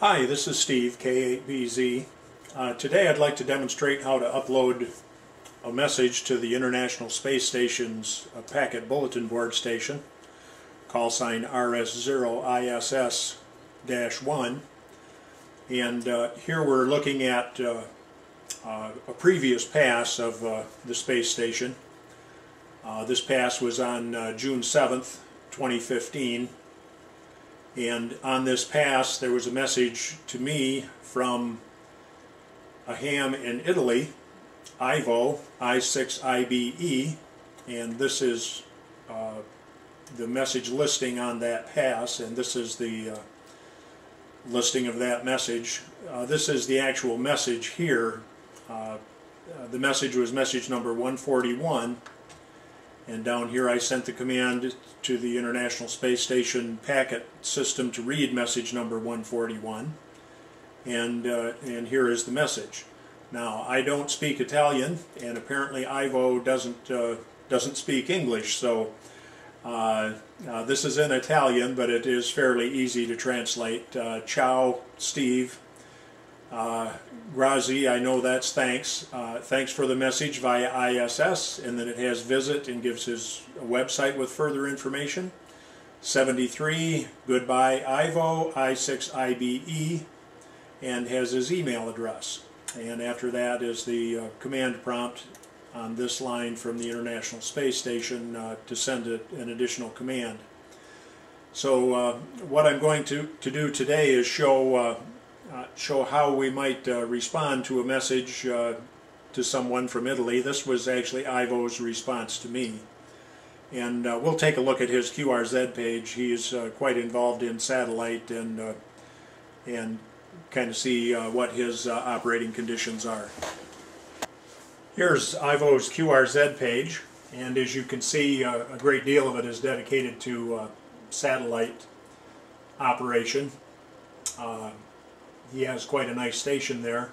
Hi, this is Steve, K8BZ. Today I'd like to demonstrate how to upload a message to the International Space Station's packet bulletin board station, call sign RS0ISS-1. And here we're looking at a previous pass of the space station. This pass was on June 7th, 2015. And on this pass there was a message to me from a ham in Italy, Ivo I6IBE, and this is the message listing on that pass, and this is the listing of that message. This is the actual message here. The message was message number 141, and down here I sent the command to the International Space Station packet system to read message number 141, and here is the message. Now, I don't speak Italian, and apparently Ivo doesn't speak English, so this is in Italian, but it is fairly easy to translate. Ciao, Steve. Grazie, I know that's thanks. Thanks for the message via ISS, and then it has visit and gives his website with further information. 73, goodbye Ivo, I6IBE, and has his email address. And after that is the command prompt on this line from the International Space Station to send an additional command. So what I'm going to do today is show how we might respond to a message to someone from Italy. This was actually Ivo's response to me. And we'll take a look at his QRZ page. He is quite involved in satellite and kind of see what his operating conditions are. Here's Ivo's QRZ page, and as you can see, a great deal of it is dedicated to satellite operation. He has quite a nice station there,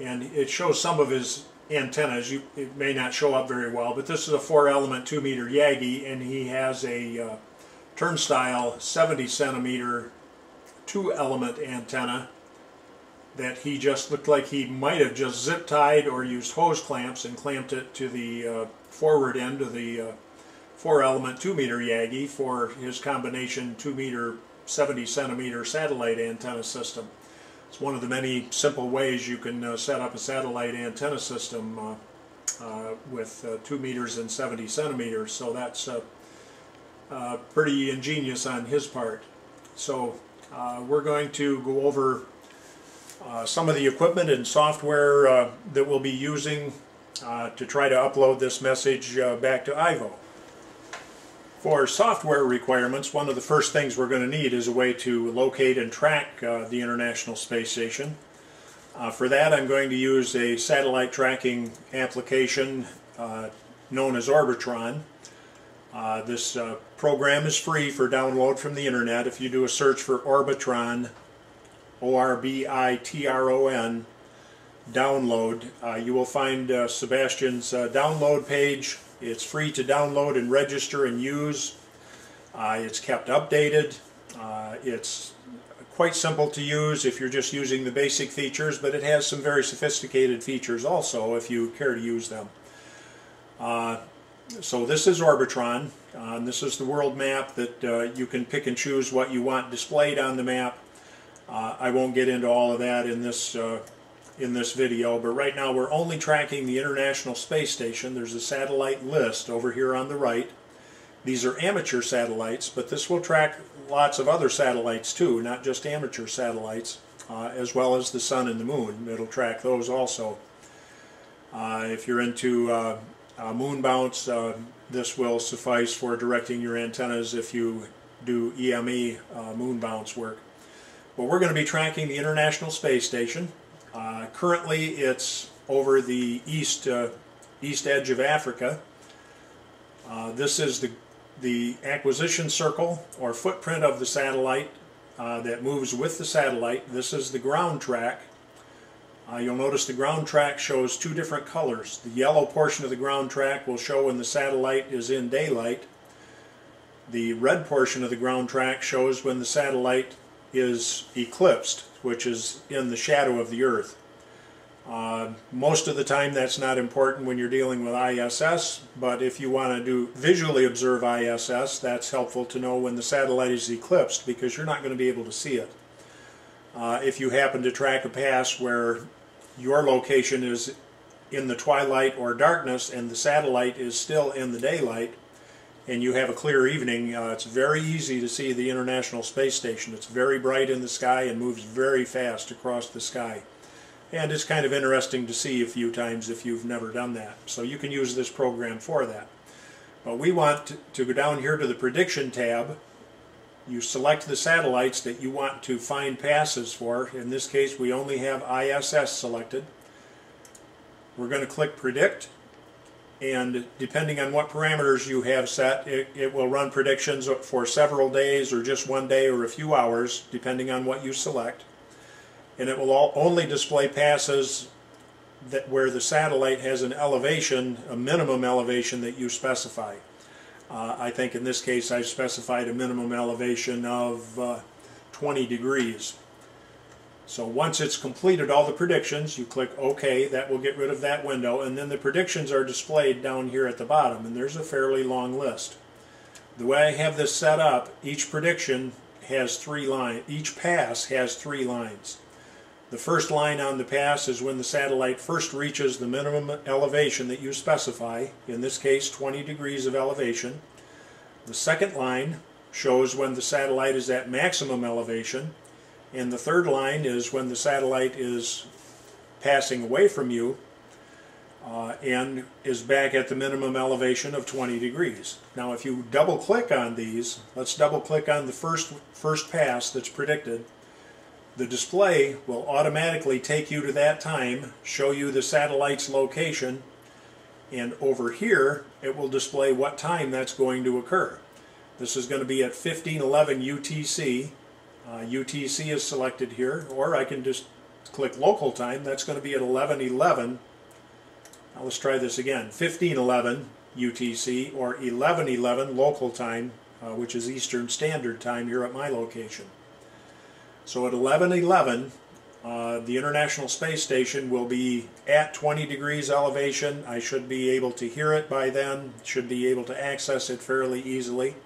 and it shows some of his antennas. It may not show up very well, but this is a 4-element 2-meter Yagi, and he has a turnstile 70-centimeter 2-element antenna that he just looked like he might have just zip tied or used hose clamps and clamped it to the forward end of the 4-element 2-meter Yagi for his combination 2-meter 70-centimeter satellite antenna system. It's one of the many simple ways you can set up a satellite antenna system with 2 meters and 70 centimeters, so that's pretty ingenious on his part. So we're going to go over some of the equipment and software that we'll be using to try to upload this message back to Ivo. For software requirements, one of the first things we're going to need is a way to locate and track the International Space Station. For that, I'm going to use a satellite tracking application known as Orbitron. This program is free for download from the internet. If you do a search for Orbitron, O-R-B-I-T-R-O-N, download, you will find Sebastian's download page. It's free to download and register and use. It's kept updated. It's quite simple to use if you're just using the basic features, but it has some very sophisticated features also if you care to use them. So this is Orbitron. This is the world map that you can pick and choose what you want displayed on the map. I won't get into all of that in this video, but right now we're only tracking the International Space Station. There's a satellite list over here on the right. These are amateur satellites, but this will track lots of other satellites too, not just amateur satellites, as well as the Sun and the Moon. It'll track those also. If you're into moon bounce, this will suffice for directing your antennas if you do EME moon bounce work. Well, we're going to be tracking the International Space Station. Currently it's over the east edge of Africa. This is the acquisition circle or footprint of the satellite that moves with the satellite. This is the ground track. You'll notice the ground track shows two different colors. The yellow portion of the ground track will show when the satellite is in daylight. The red portion of the ground track shows when the satellite is eclipsed, which is in the shadow of the Earth. Most of the time that's not important when you're dealing with ISS, but if you want to visually observe ISS, that's helpful to know when the satellite is eclipsed, because you're not going to be able to see it. If you happen to track a pass where your location is in the twilight or darkness and the satellite is still in the daylight, and you have a clear evening, it's very easy to see the International Space Station. It's very bright in the sky and moves very fast across the sky. And it's kind of interesting to see a few times if you've never done that. So you can use this program for that. But we want to go down here to the Prediction tab. You select the satellites that you want to find passes for. In this case, we only have ISS selected. We're going to click Predict, and depending on what parameters you have set, it will run predictions for several days or just one day or a few hours, depending on what you select. And it will only display passes where the satellite has an elevation, a minimum elevation that you specify. I think in this case I've specified a minimum elevation of 20 degrees. So once it's completed all the predictions, you click OK. That will get rid of that window, and then the predictions are displayed down here at the bottom, and there's a fairly long list. The way I have this set up, each prediction has 3 lines. Each pass has 3 lines. The first line on the pass is when the satellite first reaches the minimum elevation that you specify, in this case 20 degrees of elevation. The second line shows when the satellite is at maximum elevation, and the third line is when the satellite is passing away from you and is back at the minimum elevation of 20 degrees. Now if you double click on these, let's double click on the first pass that's predicted. The display will automatically take you to that time, show you the satellite's location, and over here it will display what time that's going to occur. This is going to be at 1511 UTC. UTC is selected here, or I can just click local time. That's going to be at 1111. Now let's try this again. 1511 UTC or 1111 local time, which is Eastern Standard Time here at my location. So at 1111, the International Space Station will be at 20 degrees elevation. I should be able to hear it by then, should be able to access it fairly easily,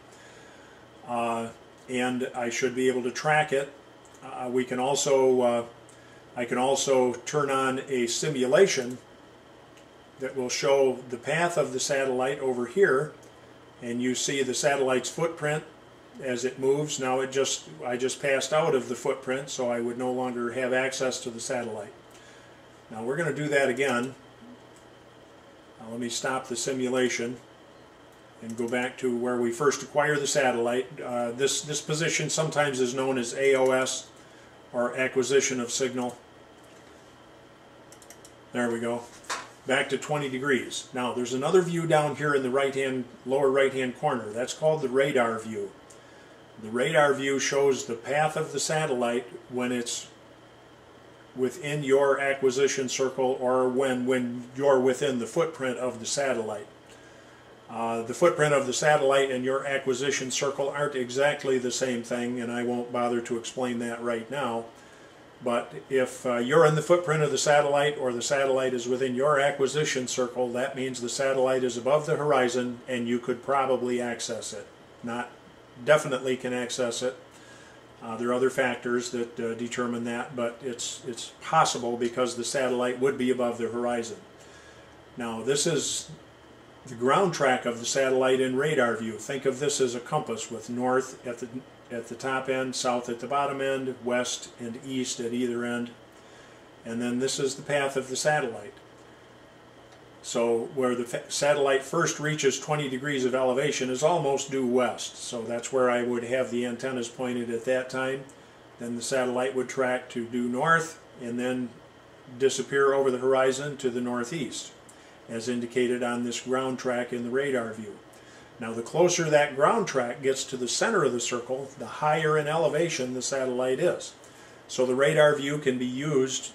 and I should be able to track it. I can also turn on a simulation that will show the path of the satellite over here, and you see the satellite's footprint as it moves. Now I just passed out of the footprint, so I would no longer have access to the satellite. Now we're going to do that again. Now let me stop the simulation and go back to where we first acquire the satellite. This position sometimes is known as AOS, or acquisition of signal. There we go. Back to 20 degrees. Now there's another view down here in the lower right hand corner. That's called the radar view. The radar view shows the path of the satellite when it's within your acquisition circle, or when you're within the footprint of the satellite. The footprint of the satellite and your acquisition circle aren't exactly the same thing, and I won't bother to explain that right now. But if you're in the footprint of the satellite, or the satellite is within your acquisition circle, that means the satellite is above the horizon and you could probably access it. Not definitely can access it. There are other factors that determine that, but it's possible because the satellite would be above the horizon. Now this is the ground track of the satellite in radar view. Think of this as a compass with north at the top end, south at the bottom end, west and east at either end, and then this is the path of the satellite. So where the satellite first reaches 20 degrees of elevation is almost due west, so that's where I would have the antennas pointed at that time. Then the satellite would track to due north and then disappear over the horizon to the northeast, as indicated on this ground track in the radar view. Now the closer that ground track gets to the center of the circle, the higher in elevation the satellite is. So the radar view can be used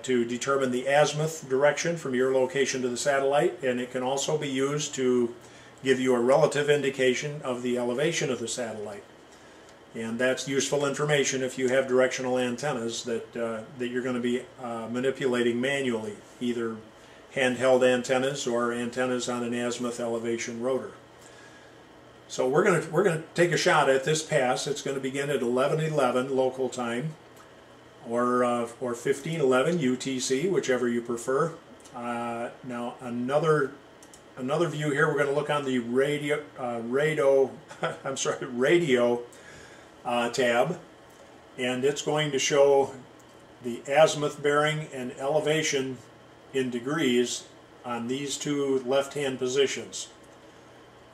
to determine the azimuth direction from your location to the satellite, and it can also be used to give you a relative indication of the elevation of the satellite. And that's useful information if you have directional antennas that you're going to be manipulating manually, either handheld antennas or antennas on an azimuth elevation rotor. So we're going to take a shot at this pass. It's going to begin at 11:11 local time, or 15:11 UTC, whichever you prefer. Now another view here. We're going to look on the radio tab, and it's going to show the azimuth bearing and elevation in degrees on these two left-hand positions.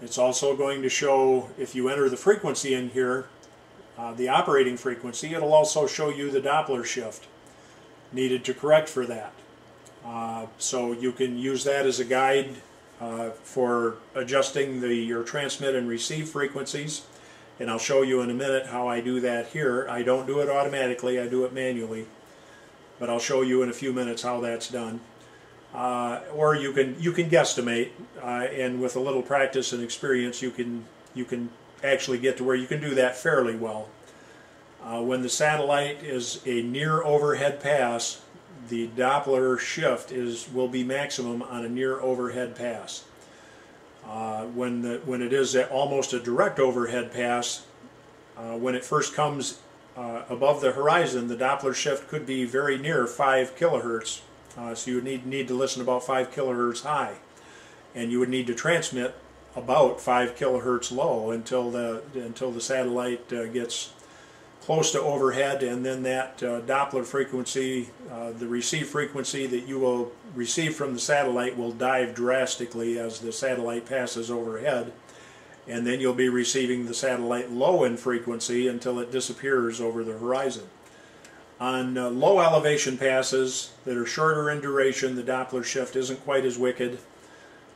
It's also going to show, if you enter the frequency in here, the operating frequency, it'll also show you the Doppler shift needed to correct for that. So you can use that as a guide for adjusting your transmit and receive frequencies, and I'll show you in a minute how I do that here. I don't do it automatically, I do it manually, but I'll show you in a few minutes how that's done. Or you can guesstimate, and with a little practice and experience you can actually get to where you can do that fairly well. When the satellite is a near overhead pass, the Doppler shift will be maximum on a near overhead pass. When it is almost a direct overhead pass, when it first comes above the horizon, the Doppler shift could be very near 5 kilohertz. So you would need to listen about 5 kilohertz high, and you would need to transmit about 5 kilohertz low until the satellite gets close to overhead, and then that Doppler frequency, the receive frequency that you will receive from the satellite, will dive drastically as the satellite passes overhead, and then you'll be receiving the satellite low in frequency until it disappears over the horizon. On low elevation passes that are shorter in duration, the Doppler shift isn't quite as wicked,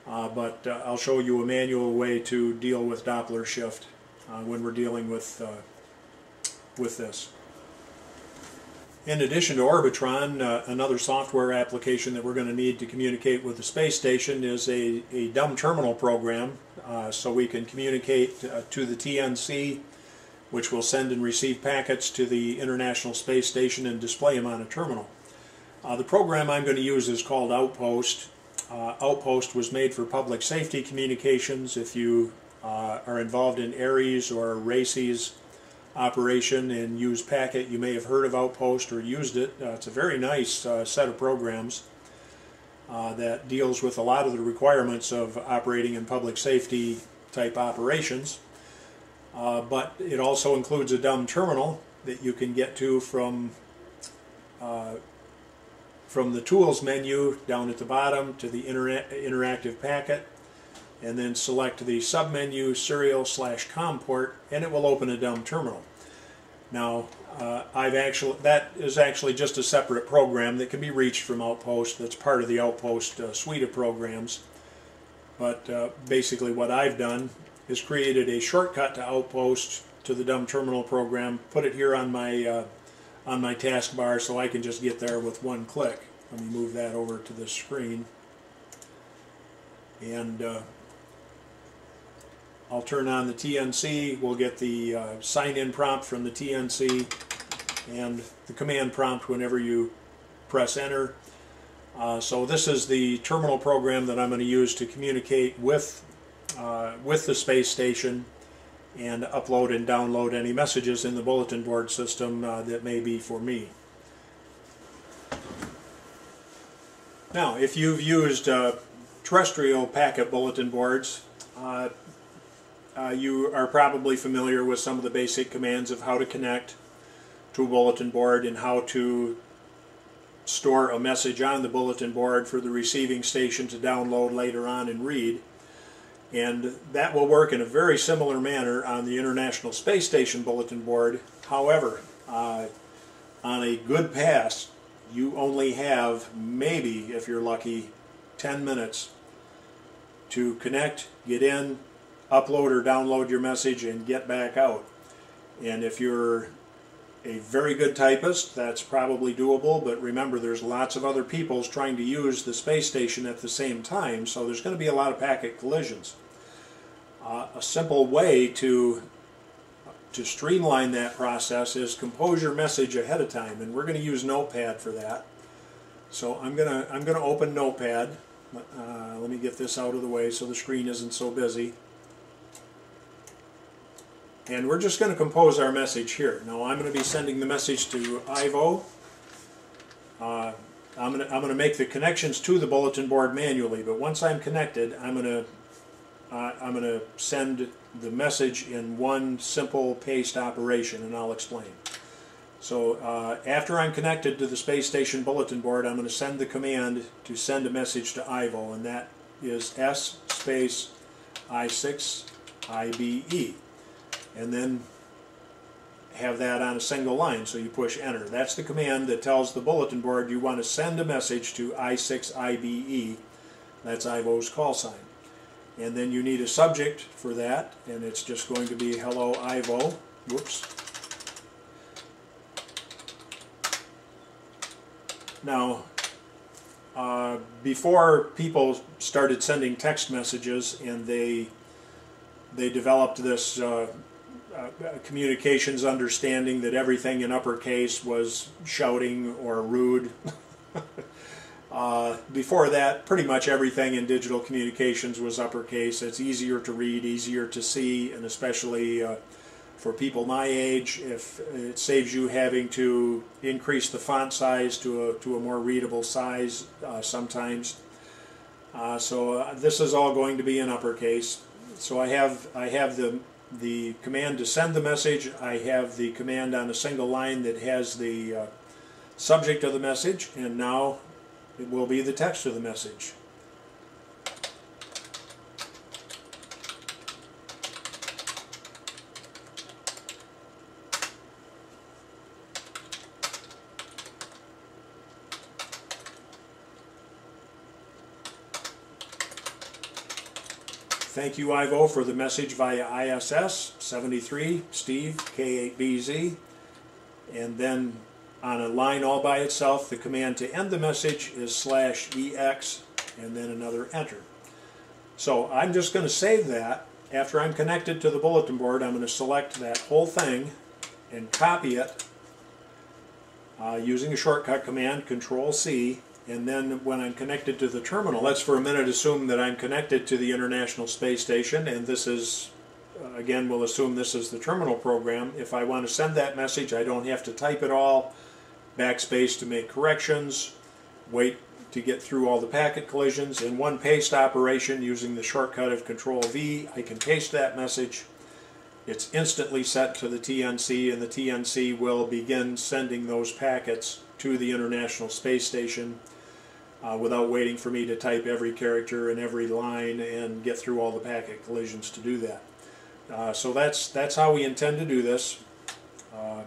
but I'll show you a manual way to deal with Doppler shift when we're dealing with this. In addition to Orbitron, another software application that we're going to need to communicate with the space station is a dumb terminal program, so we can communicate to the TNC, which will send and receive packets to the International Space Station and display them on a terminal. The program I'm going to use is called Outpost. Outpost was made for public safety communications. If you are involved in ARES or RACES operation and use packet, you may have heard of Outpost or used it. It's a very nice set of programs that deals with a lot of the requirements of operating in public safety type operations. But it also includes a dumb terminal that you can get to from the Tools menu down at the bottom to the Interactive Packet, and then select the submenu Serial/COM port, and it will open a dumb terminal. Now, that is actually just a separate program that can be reached from Outpost. That's part of the Outpost suite of programs. But basically what I've done is created a shortcut to Outpost to the dumb terminal program, put it here on my taskbar so I can just get there with one click. Let me move that over to the screen, and I'll turn on the TNC. We'll get the sign-in prompt from the TNC and the command prompt whenever you press enter. So this is the terminal program that I'm going to use to communicate with the space station and upload and download any messages in the bulletin board system that may be for me. Now, if you've used terrestrial packet bulletin boards, you are probably familiar with some of the basic commands of how to connect to a bulletin board and how to store a message on the bulletin board for the receiving station to download later on and read. And that will work in a very similar manner on the International Space Station bulletin board. However, on a good pass, you only have, maybe if you're lucky, 10 minutes to connect, get in, upload or download your message, and get back out. And if you're a very good typist, that's probably doable, but remember, there's lots of other people trying to use the space station at the same time, so there's going to be a lot of packet collisions. A simple way to to streamline that process is compose your message ahead of time, and we're going to use Notepad for that. So I'm gonna open Notepad. Let me get this out of the way so the screen isn't so busy. And we're just going to compose our message here. Now I'm going to be sending the message to Ivo. I'm going to make the connections to the bulletin board manually, but once I'm connected, I'm going to send the message in one simple paste operation, and I'll explain. So after I'm connected to the space station bulletin board, I'm going to send the command to send a message to Ivo, and that is S space I6 IBE, and then have that on a single line, so you push enter. That's the command that tells the bulletin board you want to send a message to I6 IBE. That's Ivo's call sign. And then you need a subject for that, and it's just going to be hello Ivo. Whoops. Now, before people started sending text messages and they developed this communications understanding that everything in uppercase was shouting or rude. Before that, pretty much everything in digital communications was uppercase. It's easier to read, easier to see, and especially for people my age, if it saves you having to increase the font size to a more readable size sometimes. So this is all going to be in uppercase. So I have the command to send the message. I have the command on a single line that has the subject of the message, and now it will be the text of the message. Thank you, Ivo, for the message via ISS 73 Steve K8BZ. And then on a line all by itself, the command to end the message is /EX and then another enter. So I'm just going to save that. After I'm connected to the bulletin board, I'm going to select that whole thing and copy it using a shortcut command, Control-C. And then when I'm connected to the terminal, let's for a minute assume that I'm connected to the International Space Station, and this is, again, we'll assume this is the terminal program. If I want to send that message, I don't have to type it all, backspace to make corrections, wait to get through all the packet collisions. In one paste operation using the shortcut of Control-V, I can paste that message. It's instantly set to the TNC, and the TNC will begin sending those packets to the International Space Station without waiting for me to type every character and every line and get through all the packet collisions to do that. So that's how we intend to do this. We'll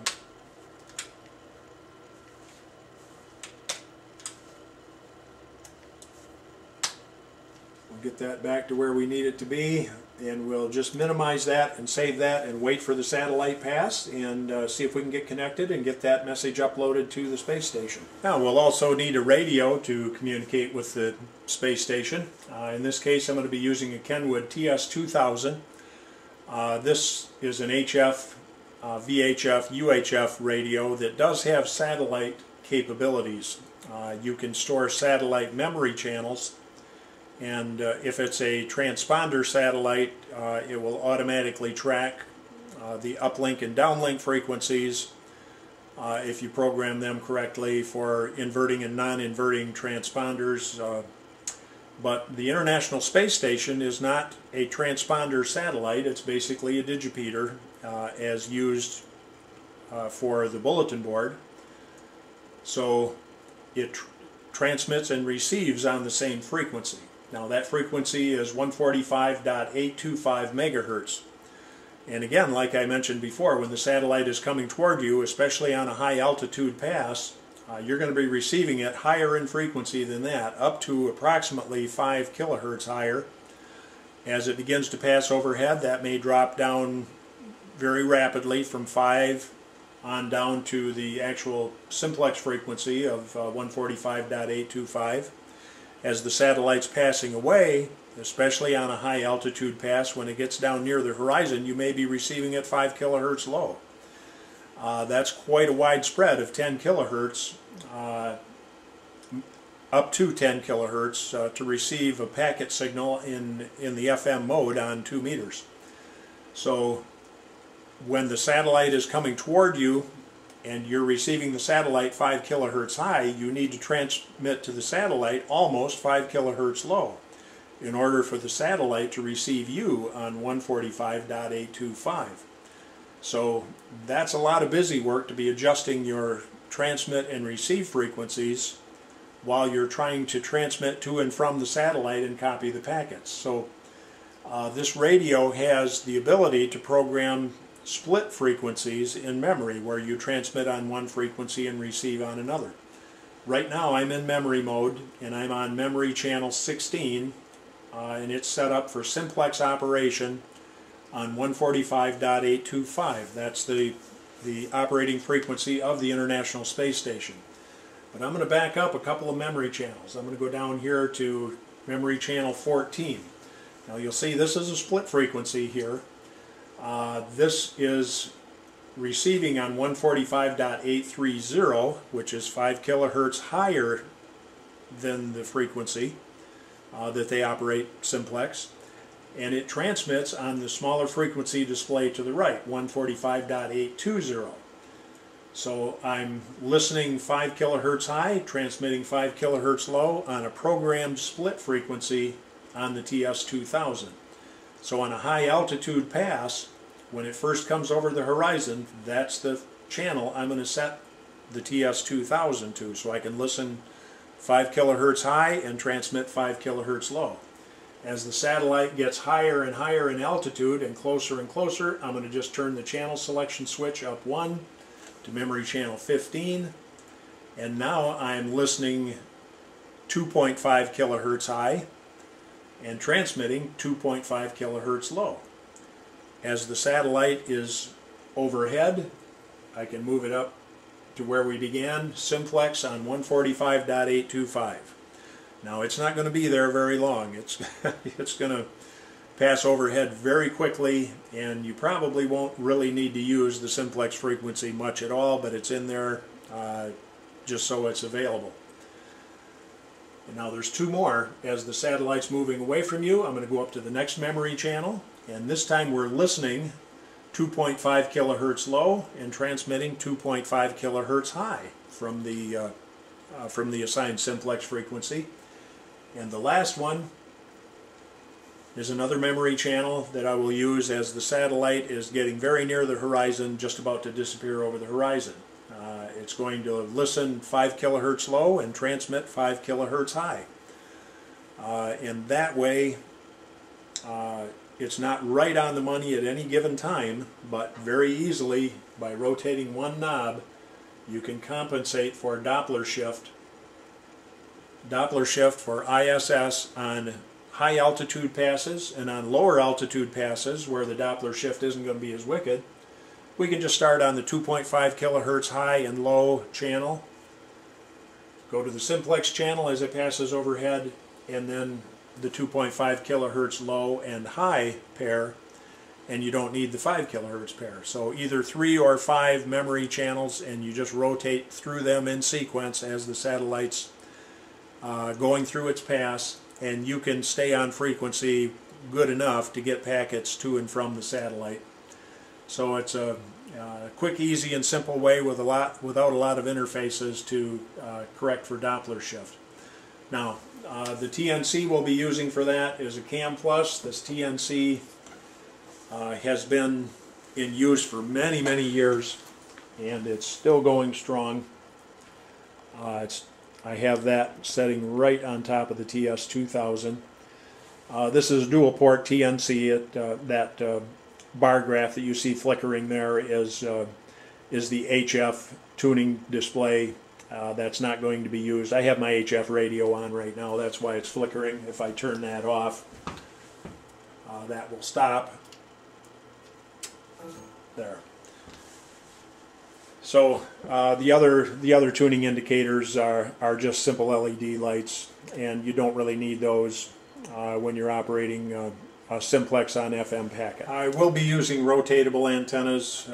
get that back to where we need it to be, and we'll just minimize that and save that and wait for the satellite pass and see if we can get connected and get that message uploaded to the space station. Now we'll also need a radio to communicate with the space station. In this case I'm going to be using a Kenwood TS2000. This is an HF, VHF, UHF radio that does have satellite capabilities. You can store satellite memory channels, and if it's a transponder satellite, it will automatically track the uplink and downlink frequencies if you program them correctly for inverting and non-inverting transponders. But the International Space Station is not a transponder satellite. It's basically a digipeater as used for the bulletin board. So it transmits and receives on the same frequency. Now that frequency is 145.825 megahertz. And again, like I mentioned before, when the satellite is coming toward you, especially on a high altitude pass, you're going to be receiving it higher in frequency than that, up to approximately 5 kilohertz higher. As it begins to pass overhead, that may drop down very rapidly from 5 on down to the actual simplex frequency of 145.825. As the satellite's passing away, especially on a high altitude pass. When it gets down near the horizon, you may be receiving it 5 kilohertz low. That's quite a wide spread of 10 kilohertz, up to 10 kilohertz to receive a packet signal in the FM mode on 2 meters. So when the satellite is coming toward you and you're receiving the satellite 5 kilohertz high, you need to transmit to the satellite almost 5 kilohertz low in order for the satellite to receive you on 145.825. So that's a lot of busy work to be adjusting your transmit and receive frequencies while you're trying to transmit to and from the satellite and copy the packets. So this radio has the ability to program split frequencies in memory, where you transmit on one frequency and receive on another. Right now I'm in memory mode, and I'm on memory channel 16, and it's set up for simplex operation on 145.825. That's the operating frequency of the International Space Station. But I'm going to back up a couple of memory channels. I'm going to go down here to memory channel 14. Now you'll see this is a split frequency here. This is receiving on 145.830, which is 5 kilohertz higher than the frequency that they operate simplex. And it transmits on the smaller frequency display to the right, 145.820. So I'm listening 5 kilohertz high, transmitting 5 kilohertz low on a programmed split frequency on the TS2000. So on a high altitude pass, when it first comes over the horizon, that's the channel I'm going to set the TS2000 to, so I can listen 5 kilohertz high and transmit 5 kilohertz low. As the satellite gets higher and higher in altitude and closer, I'm going to just turn the channel selection switch up 1 to memory channel 15, and now I'm listening 2.5 kilohertz high and transmitting 2.5 kilohertz low. As the satellite is overhead, I can move it up to where we began, simplex on 145.825. Now it's not going to be there very long. It's going to pass overhead very quickly, and you probably won't really need to use the simplex frequency much at all, but it's in there just so it's available. And now there's two more. As the satellite's moving away from you, I'm going to go up to the next memory channel, and this time we're listening 2.5 kilohertz low and transmitting 2.5 kilohertz high from the assigned simplex frequency. And the last one is another memory channel that I will use as the satellite is getting very near the horizon, just about to disappear over the horizon. It's going to listen 5 kilohertz low and transmit 5 kilohertz high. And that way it's not right on the money at any given time, but very easily by rotating one knob you can compensate for Doppler shift. Doppler shift for ISS on high altitude passes, and on lower altitude passes where the Doppler shift isn't going to be as wicked, we can just start on the 2.5 kilohertz high and low channel, go to the simplex channel as it passes overhead, and then the 2.5 kilohertz low and high pair, and you don't need the 5 kilohertz pair. So either 3 or 5 memory channels, and you just rotate through them in sequence as the satellite's going through its pass, and you can stay on frequency good enough to get packets to and from the satellite. So it's a quick, easy, and simple way without a lot of interfaces to correct for Doppler shift. Now, the TNC we'll be using for that is a CAM Plus. This TNC has been in use for many, many years, and it's still going strong. I have that setting right on top of the TS2000. This is dual port TNC. That bar graph that you see flickering there is the HF tuning display. That's not going to be used. I have my HF radio on right now. That's why it's flickering. If I turn that off, that will stop. There. So the other tuning indicators are just simple LED lights, and you don't really need those. when you're operating a simplex on FM packet. I will be using rotatable antennas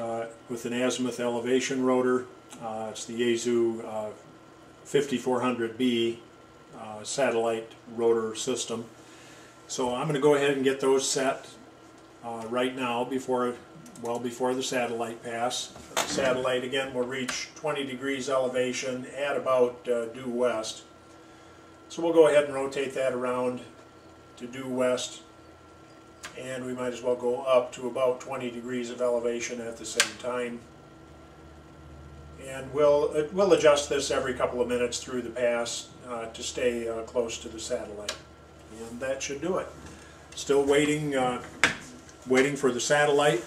with an azimuth elevation rotor. It's the Yaesu 5400B satellite rotor system. So I'm going to go ahead and get those set right now well before the satellite pass. The satellite again will reach 20 degrees elevation at about due west. So we'll go ahead and rotate that around to due west, and we might as well go up to about 20 degrees of elevation at the same time. And we'll adjust this every couple of minutes through the pass to stay close to the satellite. And that should do it. Still waiting for the satellite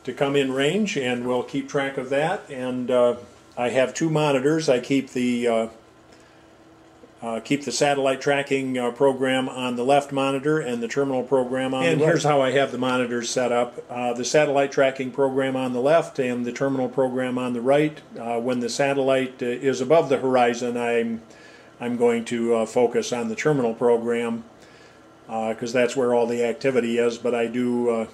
to come in range, and we'll keep track of that. And I have two monitors. I keep the satellite tracking program on the left monitor and the terminal program on the right. And here's how I have the monitors set up. The satellite tracking program on the left and the terminal program on the right. When the satellite is above the horizon, I'm going to focus on the terminal program because that's where all the activity is, but I do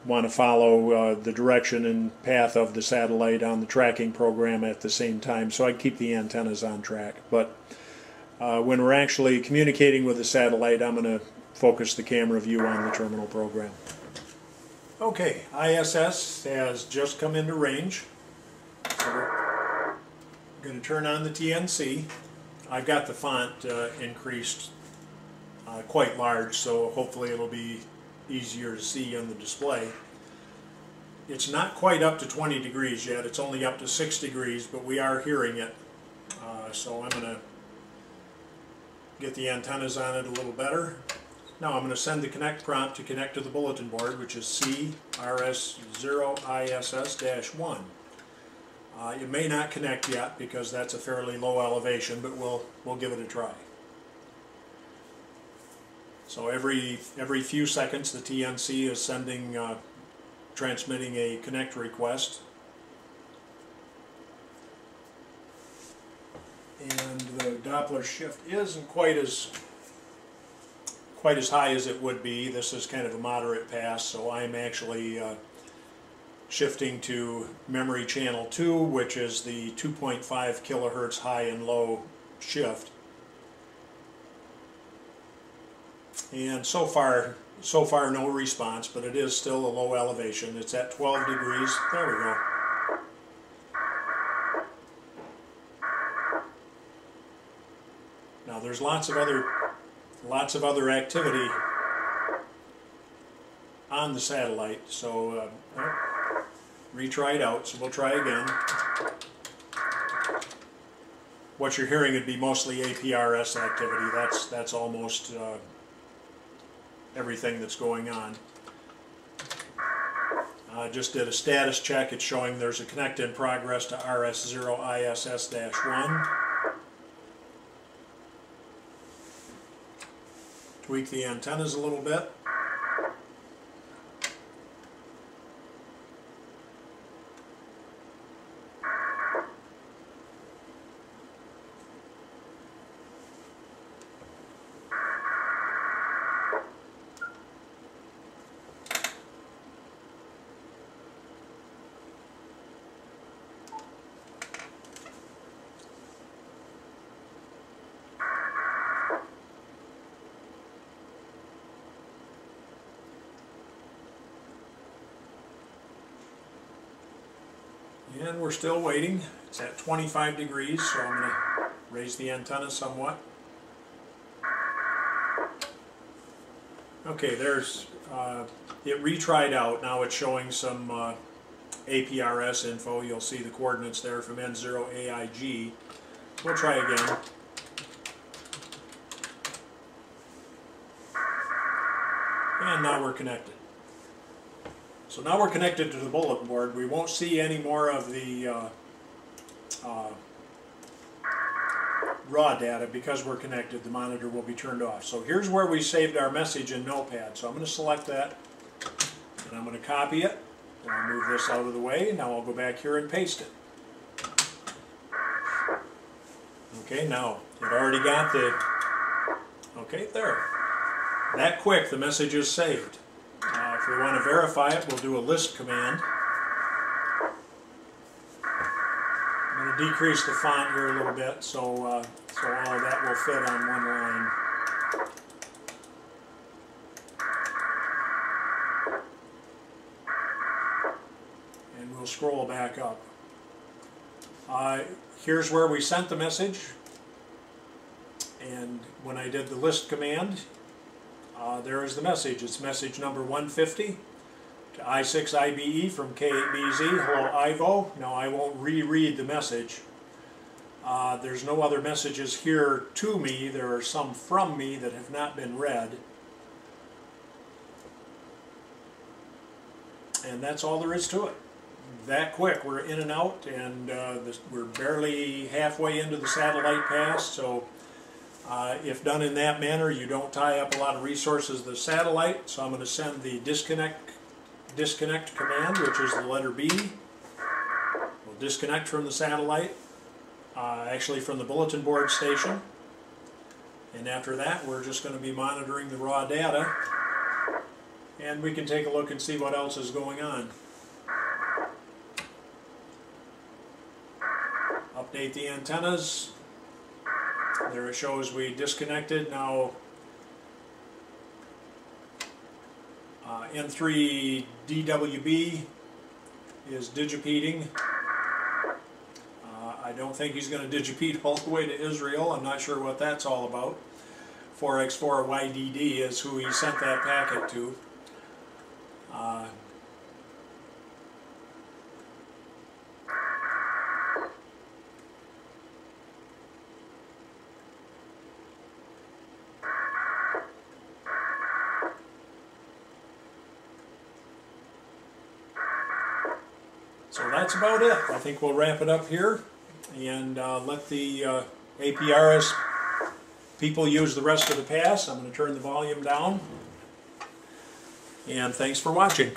want to follow the direction and path of the satellite on the tracking program at the same time, so I keep the antennas on track. But when we're actually communicating with the satellite, I'm going to focus the camera view on the terminal program. Okay, ISS has just come into range. So we're going to turn on the TNC. I've got the font increased quite large, so hopefully it'll be easier to see on the display. It's not quite up to 20 degrees yet, it's only up to 6 degrees, but we are hearing it. So I'm going to get the antennas on it a little better. Now I'm going to send the connect prompt to connect to the bulletin board, which is CRS0ISS-1. It may not connect yet because that's a fairly low elevation, but we'll give it a try. So every few seconds the TNC is transmitting a connect request. And the Doppler shift isn't quite as high as it would be. This is kind of a moderate pass, so I'm actually shifting to memory channel 2, which is the 2.5 kilohertz high and low shift. And so far no response, but it is still a low elevation. It's at 12 degrees. There we go. Now there's lots of other activity on the satellite, so retry it out. So we'll try again. What you're hearing would be mostly APRS activity. That's almost everything that's going on. I just did a status check. It's showing there's a connect in progress to RS0ISS-1. Tweak the antennas a little bit. And we're still waiting. It's at 25 degrees, so I'm going to raise the antenna somewhat. Okay, there's it retried out. Now it's showing some APRS info. You'll see the coordinates there from N0AIG. We'll try again. And now we're connected. So now we're connected to the bulletin board. We won't see any more of the raw data because we're connected. The monitor will be turned off. So here's where we saved our message in Notepad. So I'm going to select that, and I'm going to copy it. And I'll move this out of the way. Now I'll go back here and paste it. Okay, now it already got Okay, there. That quick, the message is saved. If we want to verify it, we'll do a list command. I'm going to decrease the font here a little bit so all of that will fit on one line. And we'll scroll back up. Here's where we sent the message. And when I did the list command, there is the message. It's message number 150 to I6IBE from K8BZ. Hello, Ivo. Now I won't reread the message. There's no other messages here to me. There are some from me that have not been read. And that's all there is to it. That quick. We're in and out, and we're barely halfway into the satellite pass, so if done in that manner, you don't tie up a lot of resources to the satellite. So I'm going to send the disconnect command, which is the letter B. We'll disconnect from the satellite, actually from the bulletin board station. And after that, we're just going to be monitoring the raw data, and we can take a look and see what else is going on. Update the antennas. There it shows we disconnected. Now N3 DWB is digipeating. I don't think he's going to digipede all the way to Israel. I'm not sure what that's all about. 4X4YDD is who he sent that packet to. So that's about it. I think we'll wrap it up here and let the APRS people use the rest of the pass. I'm going to turn the volume down. And thanks for watching.